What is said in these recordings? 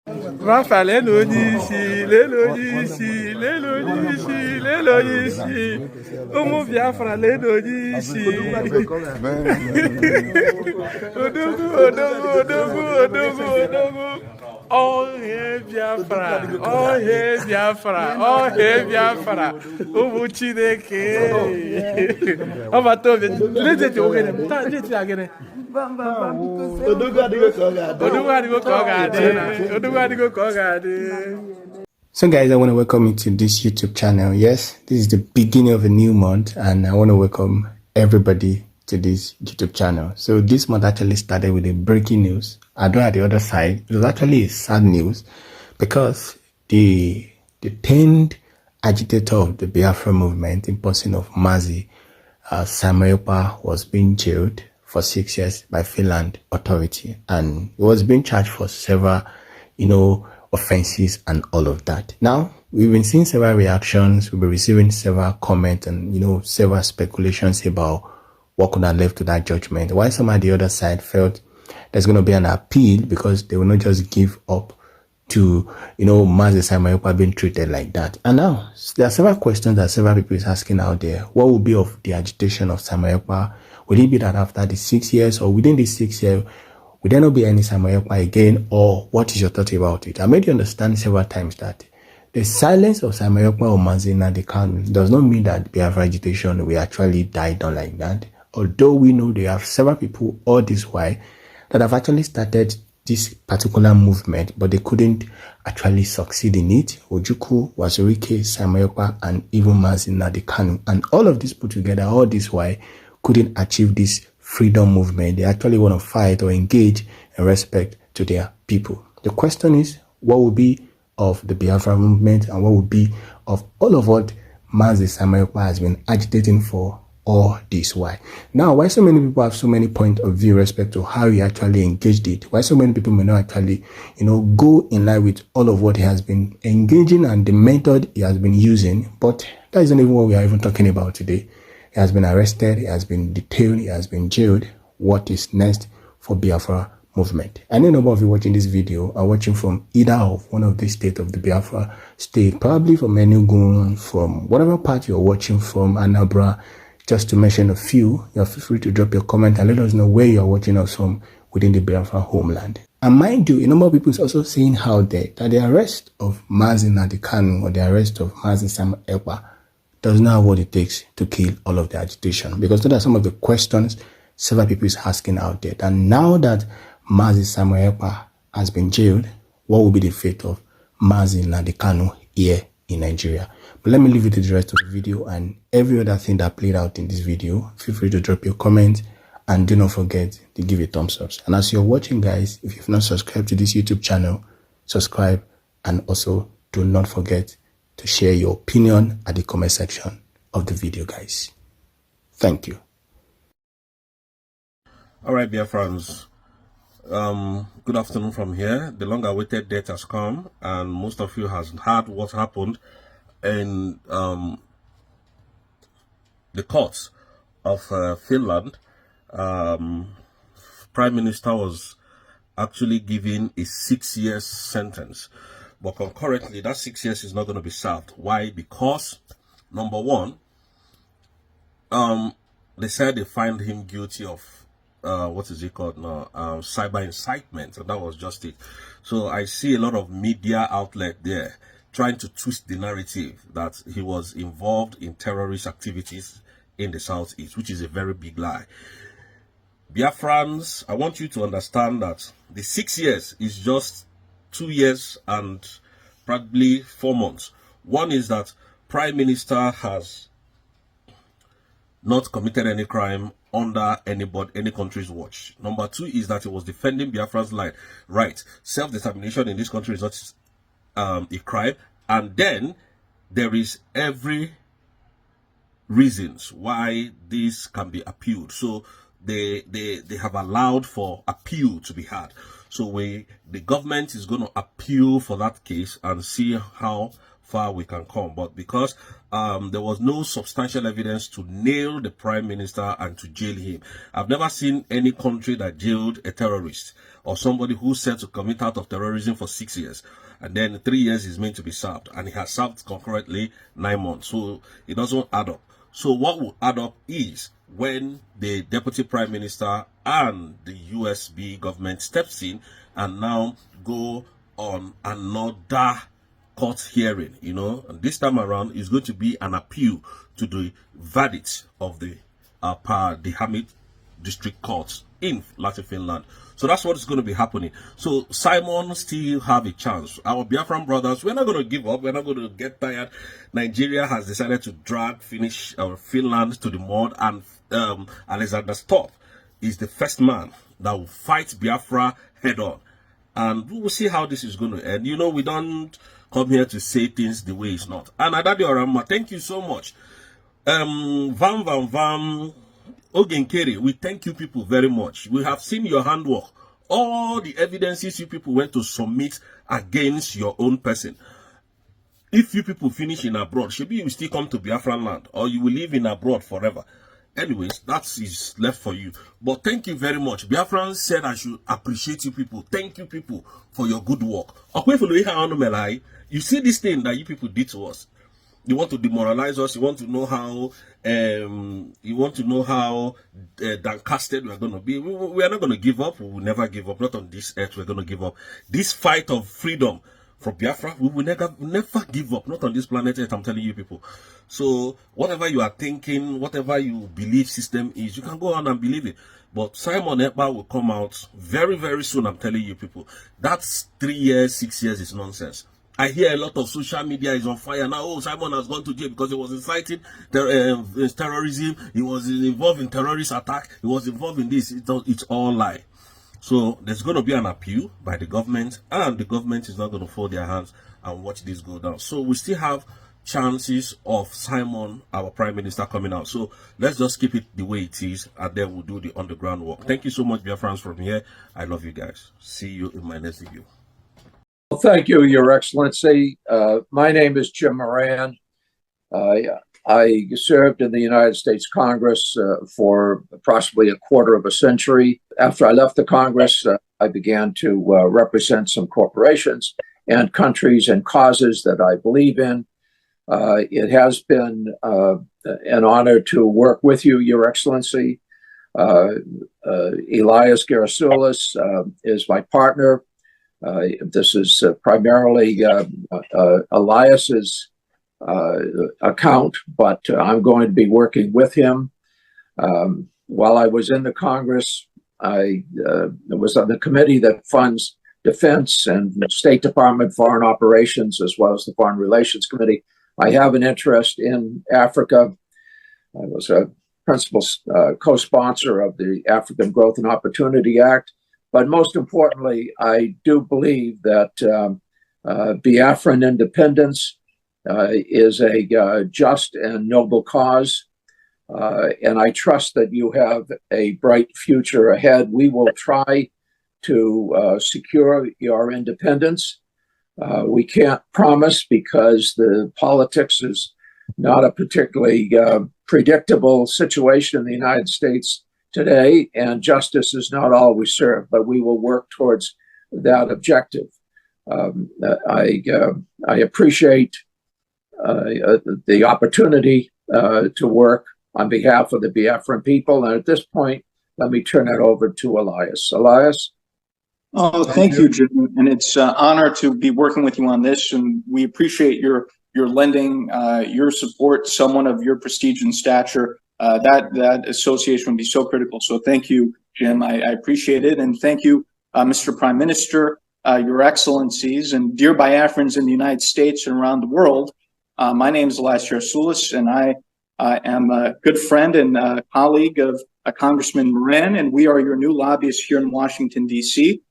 Rafa, l'Elogisi, Omo Biafra, l'Elogisi. Odogu. Oh, hey, Biafra, Biafra. Omo Chineke. Omo Tobi, let's again. So guys, I want to welcome you to this YouTube channel. Yes, this is the beginning of a new month and I want to welcome everybody to this YouTube channel. So this month actually started with a breaking news. I know at the other side, it was actually a sad news because the 10th agitator of the Biafra movement in person of Mazi, Samuel Ekpa, was being jailed for 6 years by Finland authority, and he was being charged for several, offenses and all of that. Now, we've been seeing several reactions, we've been receiving several comments and, several speculations about what could have led to that judgment. While some at the other side felt there's going to be an appeal because they will not just give up to, Mazi Samuel Ekpa being treated like that. And now, there are several questions that several people is asking out there. What will be of the agitation of Samuel Ekpa? Will it be that after the 6 years or within the 6 years, will there not be any Samuel Ekpa again? Or what is your thought about it? I made you understand several times that the silence of Samuel Ekpa or Mazi Nnamdi does not mean that Biafra agitation will actually die down like that. Although we know there are several people all this while that have actually started this particular movement, but they couldn't actually succeed in it. Ojukwu, Wazirike, Samuel Ekpa, and even Mazi Nnamdi. And all of this put together, all this while, couldn't achieve this freedom movement. They actually want to fight or engage in respect to their people. The question is, what will be of the Biafra movement and what will be of all of what Mazi Samuel Ekpa has been agitating for all this while? Now, why so many people have so many points of view respect to how he actually engaged it? Why so many people may not actually, go in line with all of what he has been engaging and the method he has been using? But that isn't even what we are even talking about today. He has been arrested, he has been detained, he has been jailed. What is next for Biafra movement? I know a number of you watching this video are watching from either of one of the states of the Biafra state, probably from Enugu, from whatever part you're watching from, Anambra. Just to mention a few, you're free to drop your comment and let us know where you're watching us from within the Biafra homeland. And mind you, a number of people is also saying out there that the arrest of Mazi Nnamdi or the arrest of Mazi Samuel Ekpa does not have what it takes to kill all of the agitation. Because those are some of the questions several people is asking out there. And now that Mazi Samuel Ekpa has been jailed, what will be the fate of Mazi Nnamdi here in Nigeria? But let me leave you to the rest of the video and every other thing that played out in this video. Feel free to drop your comments and do not forget to give a thumbs up. And as you're watching, guys, if you've not subscribed to this YouTube channel, subscribe, and also do not forget to share your opinion at the comment section of the video, guys. Thank you. All right, Biafrans. Good afternoon from here. The long-awaited date has come, and most of you has heard what happened in the courts of Finland. Prime Minister was actually given a 6-year sentence. But concurrently, that 6 years is not going to be served. Why? Because, number one, they said they find him guilty of, what is it called now? Cyber incitement. And that was just it. So I see a lot of media outlet there trying to twist the narrative that he was involved in terrorist activities in the Southeast, which is a very big lie. Biafrans, I want you to understand that the 6 years is just 2 years and probably 4 months. One is that Prime Minister has not committed any crime under any country's watch. Number two is that he was defending Biafran's right. Self-determination in this country is not a crime. And then there is every reasons why this can be appealed. So they have allowed for appeal to be had. So the government is going to appeal for that case and see how far we can come. But because there was no substantial evidence to nail the prime minister and to jail him. I've never seen any country that jailed a terrorist or somebody who's said to commit out of terrorism for 6 years. And then 3 years is meant to be served. And he has served concurrently 9 months. So it doesn't add up. So what will add up is when the deputy prime minister and the USB government steps in and now go on another court hearing, and this time around is going to be an appeal to the verdict of the Hamid District Court in Latin Finland. So that's what is going to be happening. So Simon still have a chance. Our Biafran brothers, we're not going to give up. We're not going to get tired. Nigeria has decided to drag Finland to the mud, and Alexander Stubb is the first man that will fight Biafra head on. And we will see how this is going to end. We don't come here to say things the way it's not. And Adadi Orama, thank you so much. Ogenkere, we thank you people very much. We have seen your handwork. All the evidences you people went to submit against your own person. If you people finish in abroad, maybe you will still come to Biafran land, or you will live in abroad forever. Anyways, that is left for you. But thank you very much. Biafran said I should appreciate you people. Thank you people for your good work. You see this thing that you people did to us. You want to demoralize us. You want to know how downcasted we're going to be. We are not going to give up. We will never give up. Not on this earth. We're going to give up. This fight of freedom from Biafra, we will never give up. Not on this planet Earth, I'm telling you people. So whatever you are thinking, whatever you believe system is, you can go on and believe it. But Simon Ekpa will come out very, very soon, I'm telling you people. That's 3 years, 6 years is nonsense. I hear a lot of social media is on fire now. Oh, Simon has gone to jail because he was inciting terrorism. He was involved in terrorist attack. He was involved in this. It's all lie. So there's going to be an appeal by the government, and the government is not going to fold their hands and watch this go down. So we still have chances of Simon, our prime minister, coming out. So let's just keep it the way it is, and then we'll do the underground work. Thank you so much, Biafrans, from here. I love you guys. See you in my next video. Well, thank you, Your Excellency. My name is Jim Moran. I served in the United States Congress for approximately a quarter of a century. After I left the Congress, I began to represent some corporations and countries and causes that I believe in. It has been an honor to work with you, Your Excellency. Elias Gerasulis is my partner. This is primarily Elias's account, but I'm going to be working with him. While I was in the Congress, I was on the committee that funds defense and State Department foreign operations, as well as the Foreign Relations Committee. I have an interest in Africa. I was a principal co-sponsor of the African Growth and Opportunity Act. But most importantly, I do believe that Biafran independence is a just and noble cause. And I trust that you have a bright future ahead. We will try to secure your independence. We can't promise because the politics is not a particularly predictable situation in the United States today, and justice is not always served, but we will work towards that objective. I appreciate the opportunity to work on behalf of the Biafran people, and at this point, let me turn it over to Elias. Elias? Oh, thank you, Jim, and it's an honor to be working with you on this, and we appreciate your lending your support, someone of your prestige and stature. That association would be so critical. So thank you, Jim. I appreciate it. And thank you, Mr. Prime Minister, Your Excellencies, and dear Biafrans in the United States and around the world. My name is Elias Gerasulis, and I am a good friend and colleague of Congressman Moran, and we are your new lobbyists here in Washington, D.C.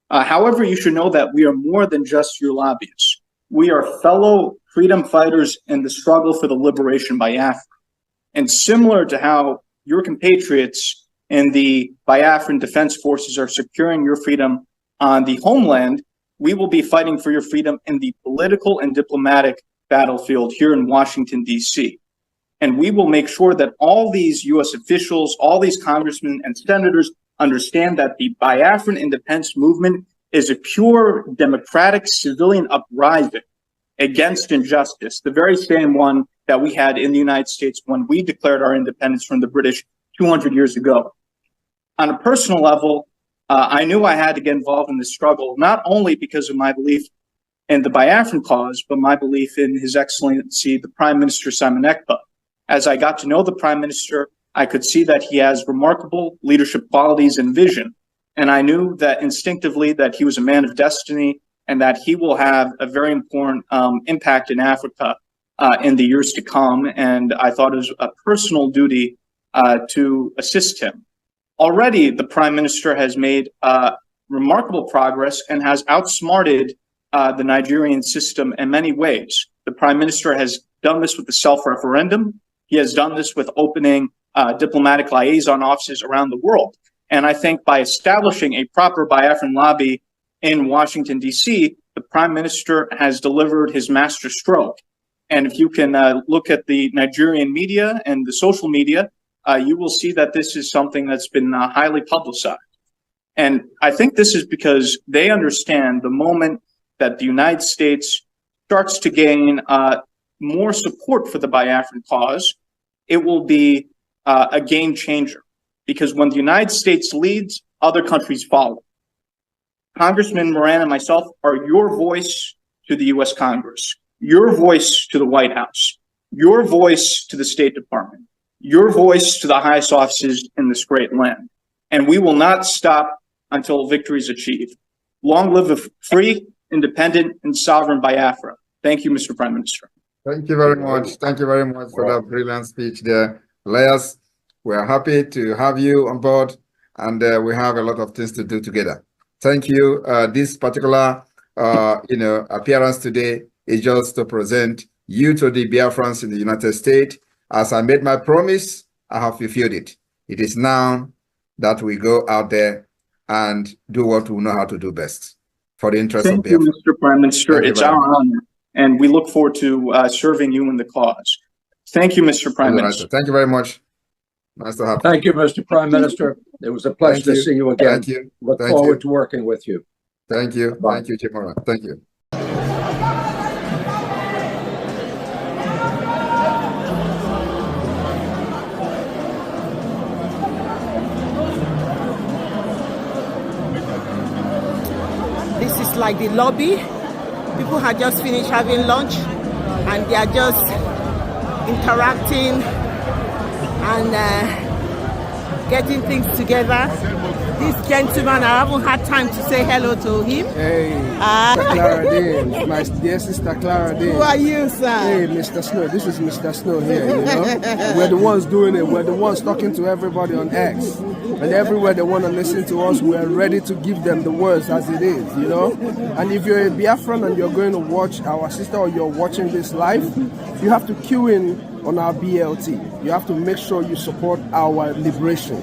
However, you should know that we are more than just your lobbyists. We are fellow freedom fighters in the struggle for the liberation by Biafra. And similar to how your compatriots in the Biafran Defense Forces are securing your freedom on the homeland, we will be fighting for your freedom in the political and diplomatic battlefield here in Washington, D.C. And we will make sure that all these U.S. officials, all these congressmen and senators understand that the Biafran independence movement is a pure democratic civilian uprising against injustice, the very same one that we had in the United States when we declared our independence from the British 200 years ago. On a personal level, I knew I had to get involved in this struggle, not only because of my belief in the Biafran cause, but my belief in His Excellency, the Prime Minister Simon Ekpa. As I got to know the Prime Minister, I could see that he has remarkable leadership qualities and vision. And I knew that instinctively that he was a man of destiny and that he will have a very important impact in Africa in the years to come. And I thought it was a personal duty to assist him. Already, the Prime Minister has made remarkable progress and has outsmarted the Nigerian system in many ways. The Prime Minister has done this with the self-referendum. He has done this with opening diplomatic liaison offices around the world. And I think by establishing a proper Biafran lobby in Washington, D.C., the Prime Minister has delivered his master stroke. And if you can look at the Nigerian media and the social media, you will see that this is something that's been highly publicized. And I think this is because they understand the moment that the United States starts to gain more support for the Biafran cause, it will be a game changer. Because when the United States leads, other countries follow. Congressman Moran and myself are your voice to the U.S. Congress, your voice to the White House, your voice to the State Department, your voice to the highest offices in this great land. And we will not stop until victory is achieved. Long live a free, independent, and sovereign Biafra. Thank you, Mr. Prime Minister. Thank you very much. Thank you very much for that brilliant speech there. Lawyers, we are happy to have you on board, and we have a lot of things to do together. Thank you. This particular appearance today is just to present you to the Biafrans in the United States. As I made my promise, I have fulfilled it. It is now that we go out there and do what we know how to do best for the interest of Biafra. Thank you, Mr. Prime Minister. It's our honor, and we look forward to serving you in the cause. Thank you, Mr. Prime Minister. Thank you very much. Nice to have you. Thank you, Mr. Prime Minister. It was a pleasure to see you again. Thank you. Look forward to working with you. Thank you. Bye. Thank you, Chimora. Thank you. This is like the lobby. People had just finished having lunch and they are just interacting and getting things together. This gentleman, I haven't had time to say hello to him. Hey, Clara Day, my dear sister Clara Day. Who are you, sir? Hey, Mr. Snow. This is Mr. Snow here, you know. We're the ones doing it. We're the ones talking to everybody on X. And everywhere they want to listen to us, we're ready to give them the words as it is, you know. And if you're a Biafran and you're going to watch our sister or you're watching this live, you have to queue in on our BLT. You have to make sure you support our liberation.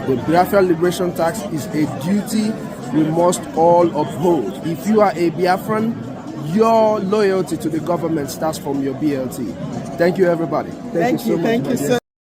The Biafra liberation tax is a duty we must all uphold. If you are a Biafran, your loyalty to the government starts from your BLT. Thank you, everybody. Thank you so much. Thank you so